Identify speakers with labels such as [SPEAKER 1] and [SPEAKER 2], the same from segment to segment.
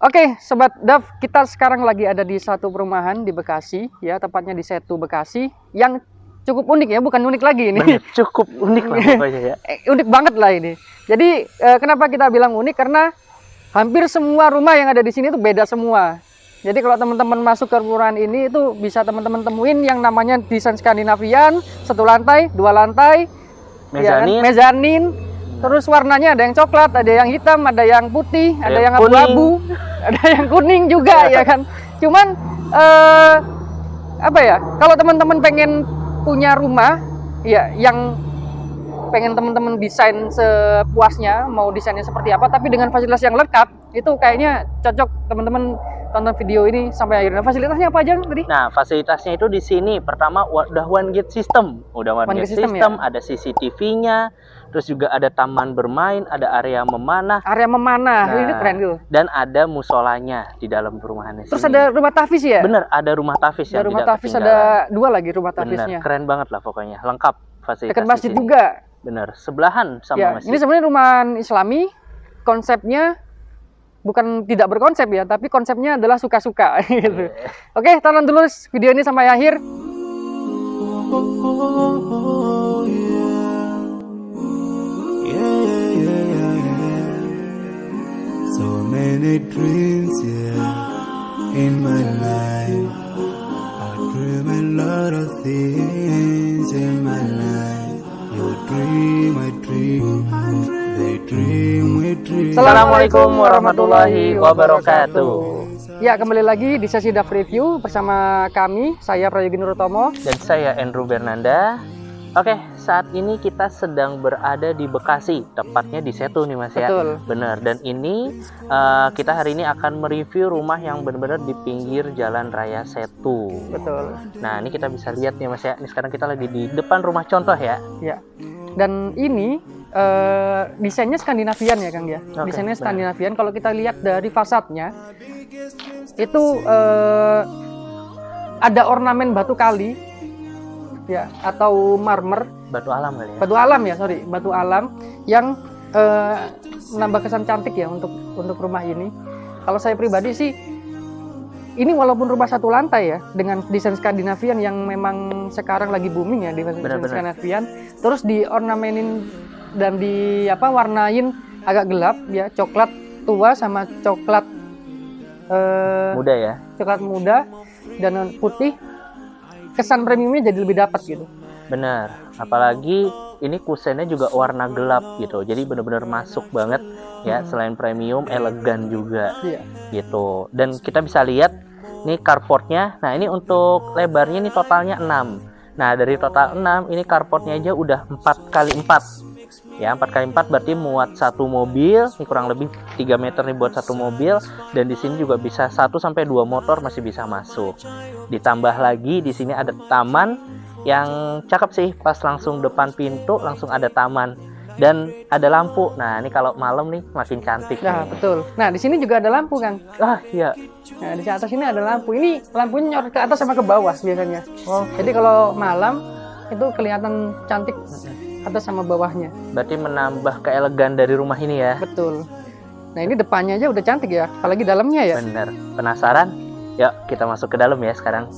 [SPEAKER 1] Oke, Sobat Dav, kita sekarang lagi ada di satu perumahan di Bekasi, ya, tepatnya di Setu Bekasi, yang cukup unik ya, bukan unik lagi ini.
[SPEAKER 2] Bener, cukup unik lah pokoknya ya.
[SPEAKER 1] Unik banget lah ini. Jadi, kenapa kita bilang unik? Karena hampir semua rumah yang ada di sini itu beda semua. Jadi kalau teman-teman masuk ke perumahan ini itu bisa teman-teman temuin yang namanya desain Skandinavian, satu lantai, dua lantai,
[SPEAKER 2] Mezanin.
[SPEAKER 1] ya, mezanin. Terus warnanya ada yang coklat, ada yang hitam, ada yang putih, ada yang abu-abu, ada yang kuning juga ya kan. Cuman apa ya? Kalau teman-teman pengen punya rumah, ya yang pengen teman-teman desain sepuasnya, mau desainnya seperti apa, tapi dengan fasilitas yang lengkap, itu kayaknya cocok teman-teman tonton video ini sampai akhirnya. Fasilitasnya apa aja tadi?
[SPEAKER 2] Nah, fasilitasnya itu di sini pertama udah one gate system, one gate system, ya? Ada CCTV-nya, terus juga ada taman bermain, ada area memanah.
[SPEAKER 1] Area memanah, ini keren gitu.
[SPEAKER 2] Dan ada musolanya di dalam perumahan ini.
[SPEAKER 1] Terus ada rumah tahfiz ya?
[SPEAKER 2] Bener, ada rumah tahfiz
[SPEAKER 1] ya. Rumah tahfiz ada dua lagi rumah tahfiznya.
[SPEAKER 2] Keren banget lah pokoknya, lengkap fasilitas.
[SPEAKER 1] Dekat masjid juga.
[SPEAKER 2] Bener, sebelahan sama
[SPEAKER 1] ya,
[SPEAKER 2] masjid.
[SPEAKER 1] Ini sebenarnya rumah Islami, konsepnya bukan tidak berkonsep ya, tapi konsepnya adalah suka-suka gitu. Oke, tonton dulu video ini sampai akhir.
[SPEAKER 3] So many dreams, yeah, in my life. I dream a lot of things in my life. You dream, I dream. They dream, we dream.
[SPEAKER 2] Assalamualaikum warahmatullahi wabarakatuh.
[SPEAKER 1] Ya, kembali lagi di sesi Dav Review bersama kami, saya Prayogi Nurutomo
[SPEAKER 2] dan saya Andrew Bernanda. Oke, saat ini kita sedang berada di Bekasi, tepatnya di Setu nih Mas ya.
[SPEAKER 1] Betul.
[SPEAKER 2] Bener, dan ini kita hari ini akan mereview rumah yang benar-benar di pinggir Jalan Raya Setu.
[SPEAKER 1] Betul.
[SPEAKER 2] Nah, ini kita bisa lihat nih Mas ya. Ini sekarang kita lagi di depan rumah contoh ya.
[SPEAKER 1] Ya. Dan ini desainnya Skandinavian ya Kang ya.
[SPEAKER 2] Oke,
[SPEAKER 1] desainnya Skandinavian. Kalau kita lihat dari fasadnya itu ada ornamen batu kali ya, atau marmer.
[SPEAKER 2] Batu alam kali ya.
[SPEAKER 1] Batu alam yang menambah kesan cantik ya untuk rumah ini. Kalau saya pribadi sih, ini walaupun rumah satu lantai ya, dengan desain Skandinavian yang memang sekarang lagi booming ya, di desain Skandinavian, terus diornamenin dan warnain agak gelap ya, coklat tua sama coklat
[SPEAKER 2] muda ya.
[SPEAKER 1] Coklat muda dan putih, kesan premiumnya jadi lebih dapat gitu.
[SPEAKER 2] Bener, apalagi ini kusennya juga warna gelap gitu, jadi bener-bener masuk banget ya. Selain premium, elegan juga gitu. Dan kita bisa lihat nih carportnya. Nah, ini untuk lebarnya ini totalnya 6. Nah, dari total 6 ini carportnya aja udah 4x4 ya. 4x4 berarti muat satu mobil. Ini kurang lebih 3 meter nih buat satu mobil. Dan di sini juga bisa 1-2 motor masih bisa masuk. Ditambah lagi di sini ada taman yang cakep sih, pas langsung depan pintu langsung ada taman dan ada lampu. Nah, ini kalau malam nih makin cantik.
[SPEAKER 1] Nah, betul. Nah, di sini juga ada lampu, Kang.
[SPEAKER 2] Ah, iya.
[SPEAKER 1] Nah, di atas ini ada lampu. Ini lampunya nyorot ke atas sama ke bawah biasanya. Oh, jadi kalau malam itu kelihatan cantik atas sama bawahnya.
[SPEAKER 2] Berarti menambah keelegan dari rumah ini ya.
[SPEAKER 1] Betul. Nah, ini depannya aja udah cantik ya, apalagi dalamnya ya.
[SPEAKER 2] Bener. Penasaran? Yuk, kita masuk ke dalam ya sekarang.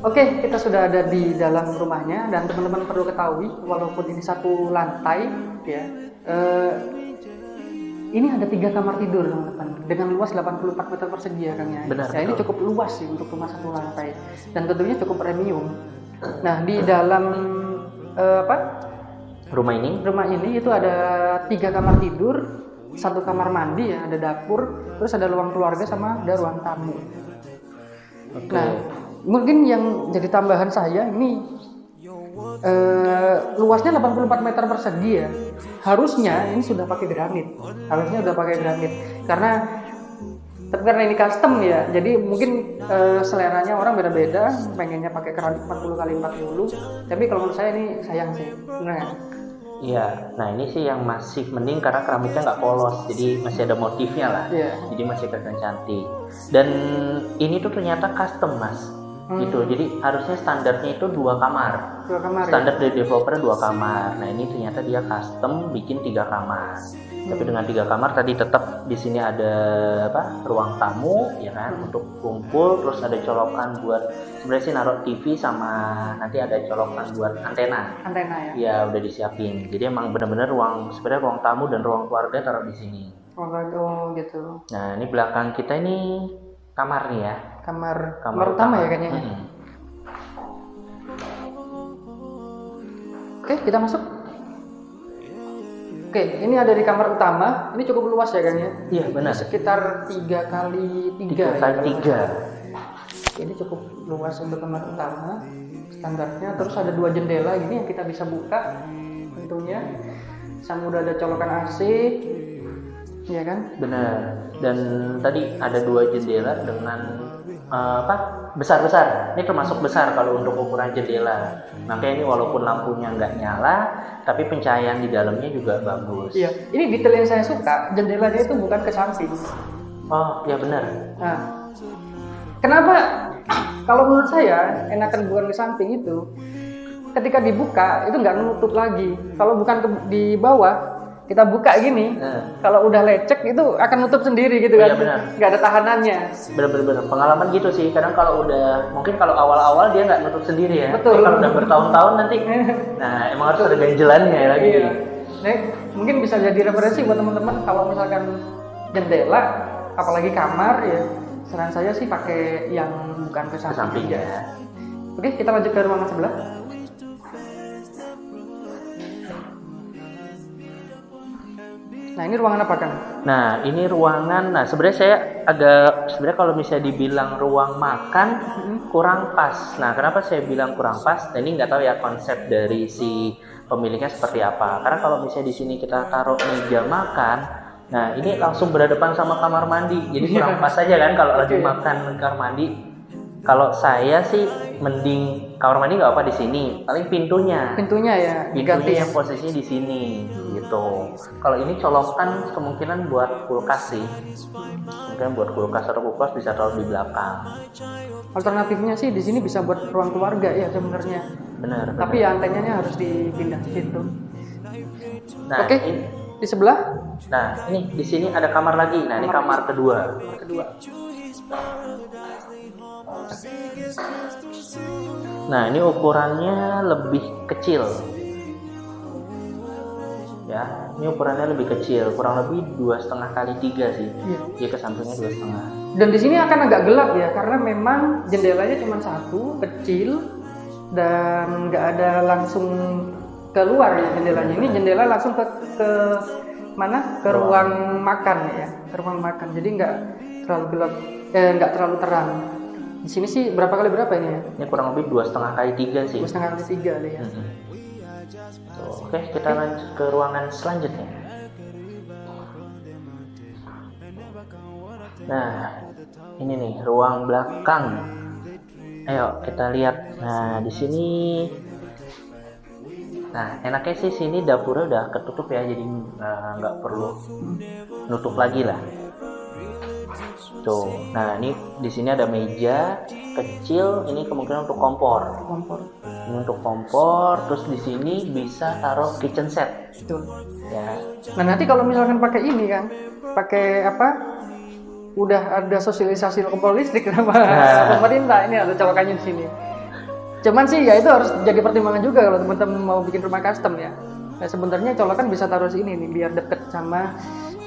[SPEAKER 1] Oke, kita sudah ada di dalam rumahnya dan teman-teman perlu ketahui, walaupun ini satu lantai ya, ini ada 3 kamar tidur teman-teman dengan luas 84 meter persegi ya Kang ya.
[SPEAKER 2] Benar,
[SPEAKER 1] ya, ini cukup luas sih untuk rumah satu lantai dan tentunya cukup premium. Nah, di dalam rumah ini itu ada 3 kamar tidur, 1 kamar mandi ya, ada dapur, terus ada ruang keluarga sama ada ruang tamu.
[SPEAKER 2] Oke.
[SPEAKER 1] Nah, mungkin yang jadi tambahan saya ini luasnya 84 meter persegi ya. Harusnya ini sudah pakai granit. Karena ini custom ya. Jadi mungkin seleranya orang beda-beda, pengennya pakai keramik 40x40. Tapi kalau menurut saya ini sayang sih.
[SPEAKER 2] Iya, nah ini sih yang masih mending karena keramiknya nggak polos, jadi masih ada motifnya lah. Jadi masih kelihatan cantik. Dan ini tuh ternyata custom Mas. gitu. Jadi harusnya standarnya itu 2 kamar.
[SPEAKER 1] 2 kamar.
[SPEAKER 2] Standar dari developer 2 kamar. Nah, ini ternyata dia custom bikin 3 kamar. Tapi dengan 3 kamar tadi tetap di sini ada ruang tamu ya kan untuk kumpul, terus ada colokan buat sebenarnya sih naruh TV sama nanti ada colokan buat antena.
[SPEAKER 1] Antena ya.
[SPEAKER 2] Ya udah disiapin. Jadi emang benar-benar sebenarnya ruang tamu dan ruang keluarga taruh di sini.
[SPEAKER 1] Oh gitu.
[SPEAKER 2] Nah, ini belakang kita ini kamar nih ya.
[SPEAKER 1] Kamar utama ya kayaknya. Oke, kita masuk. Oke, ini ada di kamar utama. Ini cukup luas ya kan ya?
[SPEAKER 2] Iya benar.
[SPEAKER 1] Sekitar 3x3.
[SPEAKER 2] 3x3.
[SPEAKER 1] Ini cukup luas untuk kamar utama. Standarnya. Terus ada 2 jendela gini yang kita bisa buka. Tentunya. Sama udah ada colokan AC. Iya kan?
[SPEAKER 2] Benar. Dan tadi ada 2 jendela dengan besar-besar. Ini termasuk besar kalau untuk ukuran jendela. Makanya ini walaupun lampunya nggak nyala, tapi pencahayaan di dalamnya juga bagus.
[SPEAKER 1] Iya. Ini detail yang saya suka. Jendelanya itu bukan ke samping.
[SPEAKER 2] Oh, ya benar.
[SPEAKER 1] Nah, kenapa? Kalau menurut saya enakan bukan ke samping itu. Ketika dibuka itu nggak nutup lagi. Kalau bukan di bawah. Kita buka gini, kalau udah lecek itu akan nutup sendiri gitu kan, nggak ada tahanannya.
[SPEAKER 2] Bener-bener pengalaman gitu sih. Kadang kalau mungkin kalau awal-awal dia nggak nutup sendiri ya.
[SPEAKER 1] Betul.
[SPEAKER 2] Kalau udah bertahun-tahun nanti, nah emang harus ada ganjelannya lagi.
[SPEAKER 1] Iya. Nah, mungkin bisa jadi referensi buat teman-teman kalau misalkan jendela, apalagi kamar ya. Saran saya sih pakai yang bukan ke samping
[SPEAKER 2] ya.
[SPEAKER 1] Oke, kita lanjut ke ruangan sebelah. Nah, ini ruangan apa kan?
[SPEAKER 2] Nah, ini ruangan. Nah, sebenarnya kalau misalnya dibilang ruang makan kurang pas. Nah, kenapa saya bilang kurang pas? Nah, ini nggak tahu ya konsep dari si pemiliknya seperti apa. Karena kalau misalnya di sini kita taruh meja makan, nah ini langsung berhadapan sama kamar mandi. Jadi kurang pas aja kan kalau lagi makan kamar mandi. Kalau saya sih mending kamar mandi nggak apa di sini, paling pintunya
[SPEAKER 1] ya
[SPEAKER 2] Pintunya yang posisinya di sini gitu. Kalau ini colokan kemungkinan buat kulkas sih, mungkin buat kulkas atau kulkas bisa taruh di belakang.
[SPEAKER 1] Alternatifnya sih di sini bisa buat ruang keluarga ya sebenarnya.
[SPEAKER 2] Benar.
[SPEAKER 1] Tapi ya antenanya harus dipindah ke situ.
[SPEAKER 2] Nah,
[SPEAKER 1] Oke. Di sebelah.
[SPEAKER 2] Nah, ini di sini ada kamar lagi. Nah, ini kamar kedua. Nah, ini ukurannya lebih kecil. Ya, ini ukurannya lebih kecil, kurang lebih 2,5x3 sih.
[SPEAKER 1] Iya.
[SPEAKER 2] Dia ke sampingnya 2,5.
[SPEAKER 1] Dan di sini akan agak gelap ya, karena memang jendelanya cuma 1, kecil, dan nggak ada langsung keluar ya jendelanya. Ini jendela langsung ke mana? Ke ruang makan ya, ke ruang makan. Jadi nggak terlalu gelap, nggak terlalu terang. Di sini sih berapa kali berapa ini ya?
[SPEAKER 2] Ini kurang lebih 2,5x3 sih.
[SPEAKER 1] 2,5x3 deh ya.
[SPEAKER 2] Oke, kita lanjut ke ruangan selanjutnya. Nah, ini nih ruang belakang. Ayo kita lihat. Nah, di sini. Nah, enaknya sih sini dapurnya udah ketutup ya, jadi nggak perlu nutup lagi lah. Tuh, nah ini di sini ada meja kecil, ini kemungkinan untuk kompor. Ini untuk kompor, terus di sini bisa taruh kitchen set.
[SPEAKER 1] Betul.
[SPEAKER 2] Ya.
[SPEAKER 1] Nah nanti kalau misalkan pakai ini kan, pakai apa? Udah ada sosialisasi kompor listrik sama pemerintah, ini ada colokannya di sini. Cuman sih ya itu harus jadi pertimbangan juga kalau teman-teman mau bikin rumah custom ya. Nah sebenarnya colokan bisa taruh sini nih biar deket sama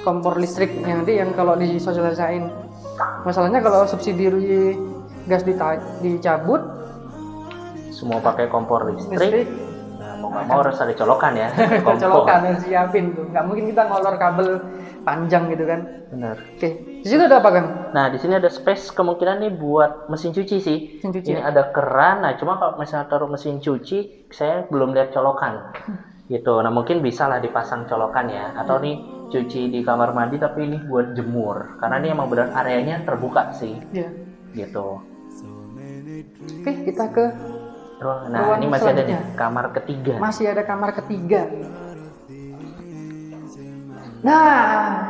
[SPEAKER 1] kompor listrik nanti yang kalau disosialisain. Masalahnya kalau subsidi gas dicabut,
[SPEAKER 2] semua pakai kompor listrik. Nah, mau nggak mau harus ada colokan ya.
[SPEAKER 1] Colokan harus siapin tuh. Nggak mungkin kita ngolor kabel panjang gitu kan.
[SPEAKER 2] Benar.
[SPEAKER 1] Oke, di situ ada apa kan?
[SPEAKER 2] Nah, di sini ada space kemungkinan nih buat mesin cuci sih.
[SPEAKER 1] Mesin cuci.
[SPEAKER 2] Ini ada keran. Nah, cuma kalau misalnya taruh mesin cuci, saya belum lihat colokan. Gitu. Nah, mungkin bisa lah dipasang colokan ya. Atau nih cuci di kamar mandi tapi ini buat jemur. Karena ini emang benar areanya terbuka sih.
[SPEAKER 1] Iya.
[SPEAKER 2] Gitu.
[SPEAKER 1] Oke, kita ke
[SPEAKER 2] Nah, ini masih ada nih kamar ketiga.
[SPEAKER 1] Masih ada kamar ketiga. Nah,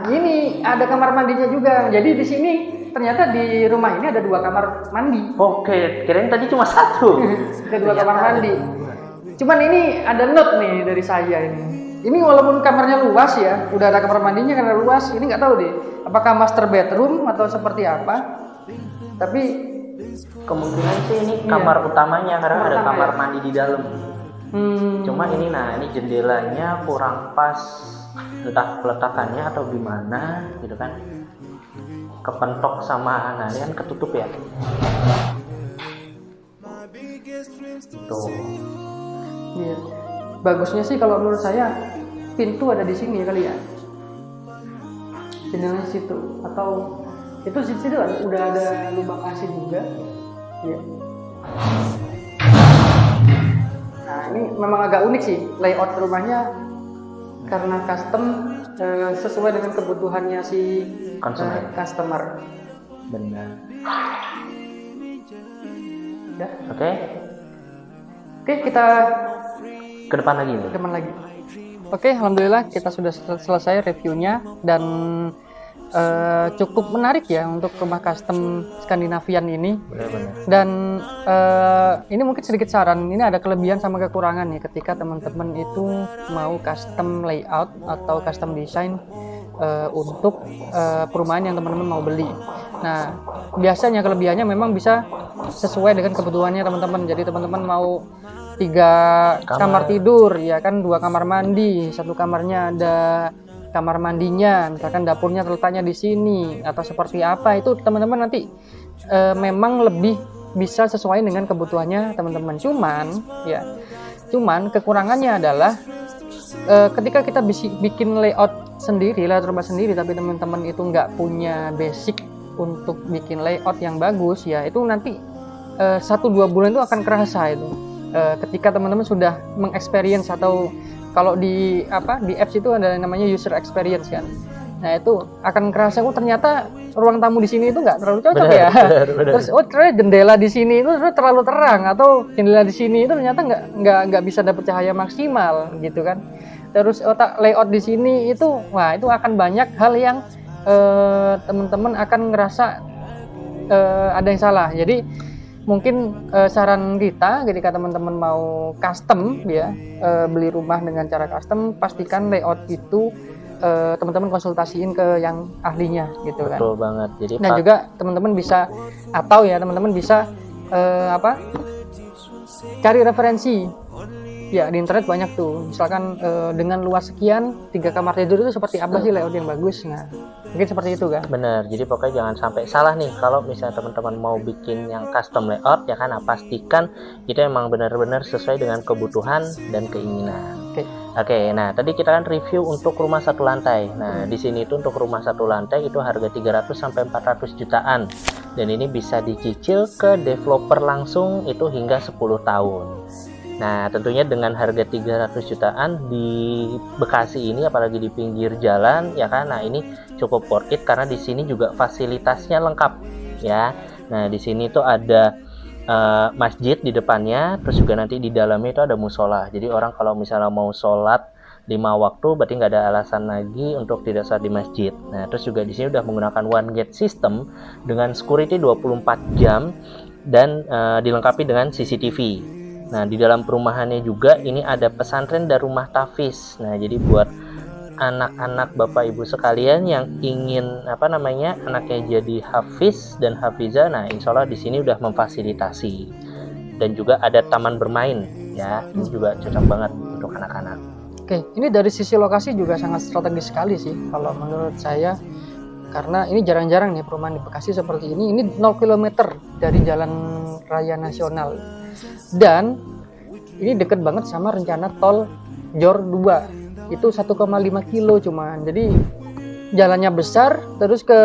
[SPEAKER 1] ini ada kamar mandinya juga. Jadi di sini ternyata di rumah ini ada 2 kamar mandi.
[SPEAKER 2] Oke, kirain tadi cuma 1.
[SPEAKER 1] Ada 2 kamar mandi. Cuman ini ada note nih dari saya ini. Ini walaupun kamarnya luas ya, udah ada kamar mandinya karena luas. Ini nggak tahu deh, apakah master bedroom atau seperti apa. Tapi
[SPEAKER 2] kemungkinan sih ini kamar utamanya karena
[SPEAKER 1] Kamar
[SPEAKER 2] ada
[SPEAKER 1] utama
[SPEAKER 2] kamar
[SPEAKER 1] ya?
[SPEAKER 2] mandi di dalam. Cuma ini jendelanya kurang pas, entah peletakannya atau gimana gitu kan. Kepentok sama ini kan ketutup ya. Tuh.
[SPEAKER 1] iya. Bagusnya sih kalau menurut saya pintu ada di sini kali ya. Jendelanya situ atau itu di situ udah ada lubang AC juga. Iya. Nah, ini memang agak unik sih layout rumahnya karena custom sesuai dengan kebutuhannya si customer.
[SPEAKER 2] Benar.
[SPEAKER 1] Udah. Oke, kita
[SPEAKER 2] Ke depan lagi nih.
[SPEAKER 1] teman lagi. Oke, alhamdulillah kita sudah selesai reviewnya dan cukup menarik ya untuk rumah custom Skandinavian ini.
[SPEAKER 2] Benar-benar.
[SPEAKER 1] Dan ini mungkin sedikit saran, ini ada kelebihan sama kekurangan ya ketika teman-teman itu mau custom layout atau custom design untuk perumahan yang teman-teman mau beli. Nah, biasanya kelebihannya memang bisa sesuai dengan kebutuhannya teman-teman. Jadi teman-teman mau 3 kamar tidur, ya kan 2 kamar mandi, 1 kamarnya ada kamar mandinya, misalkan dapurnya terletaknya di sini atau seperti apa, itu teman-teman nanti memang lebih bisa sesuai dengan kebutuhannya teman-teman. Cuman kekurangannya adalah ketika kita bikin layout sendiri, layout rumah sendiri, tapi teman-teman itu nggak punya basic untuk bikin layout yang bagus, ya itu nanti 1-2 bulan itu akan kerasa itu. Ketika teman-teman sudah mengexperience atau kalau di apps itu ada namanya user experience kan. Nah itu akan kerasa ternyata ruang tamu di sini itu nggak terlalu cocok ya. Terus ternyata jendela di sini itu terlalu terang atau jendela di sini itu ternyata nggak bisa dapat cahaya maksimal gitu kan. Terus layout di sini itu itu akan banyak hal yang teman-teman akan ngerasa ada yang salah. Jadi mungkin saran kita ketika teman-teman mau custom ya, beli rumah dengan cara custom, pastikan layout itu teman-teman konsultasiin ke yang ahlinya gitu kan.
[SPEAKER 2] Betul banget. Jadi
[SPEAKER 1] nah juga teman-teman bisa teman-teman bisa cari referensi ya di internet banyak tuh. Misalkan dengan luas sekian 3 kamar tidur itu seperti apa sih layout yang bagus. Nah mungkin seperti itu kan.
[SPEAKER 2] Bener, jadi pokoknya jangan sampai salah nih kalau misalnya teman-teman mau bikin yang custom layout ya kan, pastikan itu emang benar-benar sesuai dengan kebutuhan dan keinginan. Oke, nah tadi kita kan review untuk rumah 1 lantai. Nah di sini itu untuk rumah 1 lantai itu harga 300 sampai 400 jutaan dan ini bisa dicicil ke developer langsung itu hingga 10 tahun. Nah tentunya dengan harga 300 jutaan di Bekasi ini, apalagi di pinggir jalan ya kan, nah ini cukup worth it karena di sini juga fasilitasnya lengkap ya. Nah di sini tuh ada masjid di depannya, terus juga nanti di dalamnya itu ada musola. Jadi orang kalau misalnya mau sholat 5 waktu berarti nggak ada alasan lagi untuk tidak sholat di masjid. Nah terus juga di sini udah menggunakan one gate system dengan security 24 jam dan dilengkapi dengan CCTV. Nah di dalam perumahannya juga ini ada pesantren dan rumah tahfiz. Nah jadi buat anak-anak bapak ibu sekalian yang ingin anaknya jadi hafiz dan hafizah, nah insya Allah di sini udah memfasilitasi. Dan juga ada taman bermain ya, ini juga cocok banget untuk anak-anak.
[SPEAKER 1] Oke, ini dari sisi lokasi juga sangat strategis sekali sih kalau menurut saya, karena ini jarang-jarang nih perumahan di Bekasi seperti ini. Ini 0 km dari jalan raya nasional. Dan ini deket banget sama rencana tol Jor 2. Itu 1,5 kilo cuman. Jadi jalannya besar, terus ke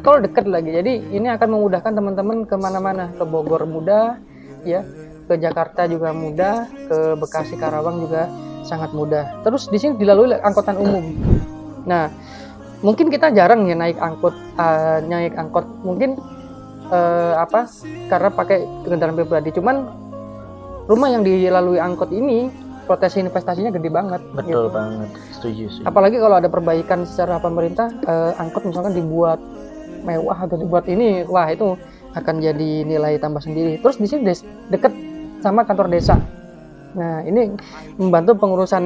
[SPEAKER 1] tol deket lagi. Jadi ini akan memudahkan teman-teman kemana-mana. Ke Bogor mudah, ya. Ke Jakarta juga mudah. Ke Bekasi Karawang juga sangat mudah. Terus di sini dilalui angkutan umum. Nah, mungkin kita jarang ya naik angkot. Mungkin karena pakai kendaraan pribadi. Cuman rumah yang dilalui angkot ini potensi investasinya gede banget.
[SPEAKER 2] Betul gitu. Banget, setuju.
[SPEAKER 1] Apalagi kalau ada perbaikan secara pemerintah, angkot misalkan dibuat mewah atau dibuat ini, wah itu akan jadi nilai tambah sendiri. Terus di sini deket sama kantor desa. Nah, ini membantu pengurusan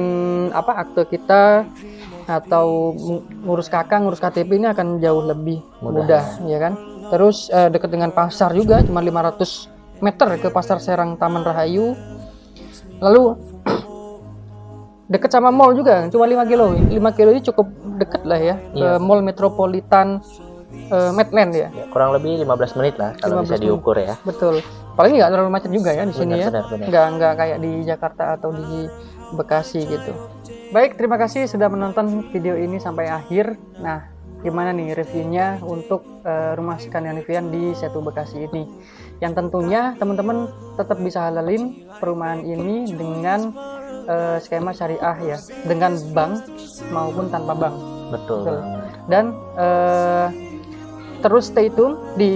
[SPEAKER 1] akte kita atau ngurus KK, ngurus KTP ini akan jauh lebih mudah ya kan. Terus dekat dengan pasar juga, cuma 500 meter ke Pasar Serang Taman Rahayu. Lalu dekat sama mall juga, cuma 5 kilo. 5 kilo ini cukup dekat lah ya, ke Mall Metropolitan Medland ya.
[SPEAKER 2] Kurang lebih 15 menit lah kalau bisa diukur ya.
[SPEAKER 1] Betul. Paling nggak terlalu macet juga ya di sini ya.
[SPEAKER 2] Benar.
[SPEAKER 1] Nggak kayak di Jakarta atau di Bekasi gitu. Baik, terima kasih sudah menonton video ini sampai akhir. Nah, gimana nih reviewnya untuk rumah Scandinavian di Setu Bekasi ini? Yang tentunya teman-teman tetap bisa halalin perumahan ini dengan skema syariah ya, dengan bank maupun tanpa bank.
[SPEAKER 2] Betul.
[SPEAKER 1] Dan terus stay tune di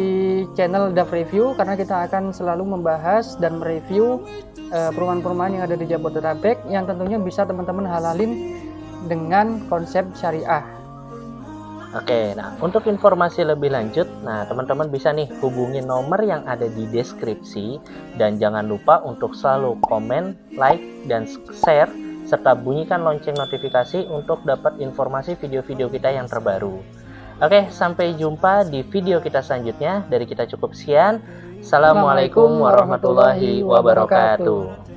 [SPEAKER 1] channel Dav Review karena kita akan selalu membahas dan mereview perumahan-perumahan yang ada di Jabodetabek yang tentunya bisa teman-teman halalin dengan konsep syariah.
[SPEAKER 2] Oke, nah untuk informasi lebih lanjut, nah teman-teman bisa nih hubungi nomor yang ada di deskripsi dan jangan lupa untuk selalu komen, like, dan share serta bunyikan lonceng notifikasi untuk dapat informasi video-video kita yang terbaru. Oke, sampai jumpa di video kita selanjutnya. Dari kita cukup sekian. Assalamualaikum warahmatullahi wabarakatuh.